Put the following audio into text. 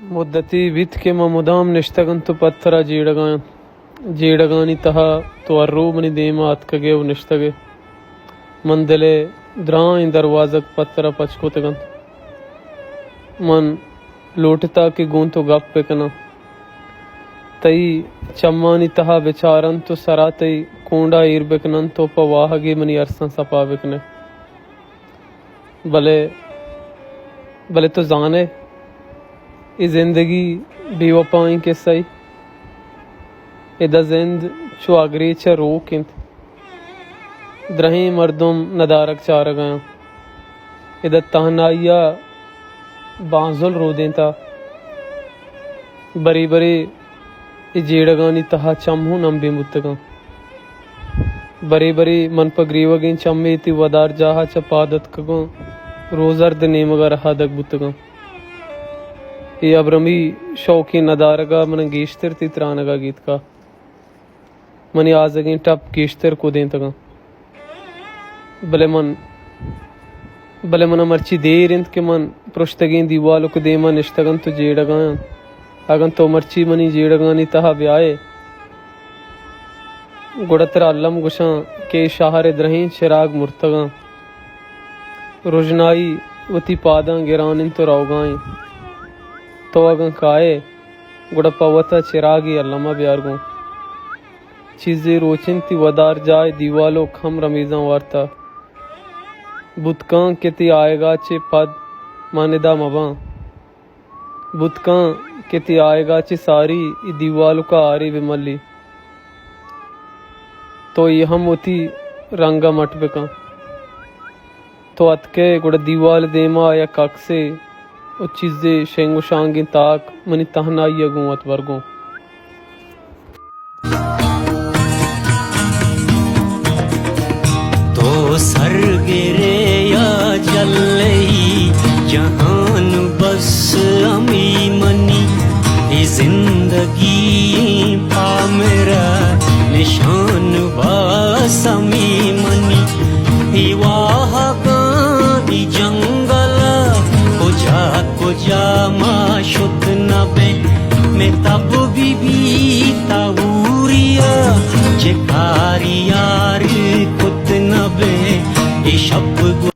मुद्दती वित्के मुदाम निष्तगंतु पत्थरा जीडगानी तहा तो अर्रूबनी देमा अतकगे निष्तगे मंदले द्राई दरवाजक पत्थरा पचकोतगंत मन लोटता के गूंतो गप पेकना तई चम्मानी तहा बेचारन तो सरातई कोंडा ईरबेकनन तो पवाहगे मनी अरसन सपाबेकने भले भले तो जाने ये जिंदगी बेवफाई के सही इदा जिंद चुआगरी च रोकिंत द्रही मर्दुम नदारक चार गया इदा तहनाइया बांजुल रो देता बरी बरी जेड़गानी तहा चम्हू नंबी मुत्तगा बरी बरी मन पगरीवगिन चम्मी ती वदार जाहा च पादत कगो रोजर्द नेमगा रहादक बुत्तगा ये अब्रमी शौकी नदारगा मन गीश्तर ती त्रानगा गीत का मनी आजगिन टप गीश्तर को दें तगा भले मन मर्ची देर इंत के मन पृष्ठगिन दीवालों को देमा निष्तगन तो जेड़गा अगन तो मर्ची मनी जेड़गानी तहा ब्याए गुड़तरा अल्लम गुशा के शाहरे द्रहीं चिराग मुर्तगा रोजनाई वती पादा गिरानिन तो रौगाई तो अगन काए गुड़पा वता चिरागी अल्लमा ब्यारगो चीज़ें रोचिन ती वदार जाए दीवालो खम रमीज़ा वारता बुतकां के ती आएगा चे पद मानिदा मबा बुतकां के ती आएगा चे सारी दीवालो का आरी बिमली तो ये हम होती रंगा मटबका तो अतके गुड़ दीवाल देमा या कक से वो चीज़ें शेंगो शांगी ताक मनी तहना यगुवत वर्गों तो सर गिरे या जल्लई जहान बस अमी मनी ये जिंदगी पा मेरा निशान बस अमी मनी वाह गांधी जंगल को जा माशुत नबे मैं तब भी ताऊरिया जे कारी यार कुत नबे ये शब्द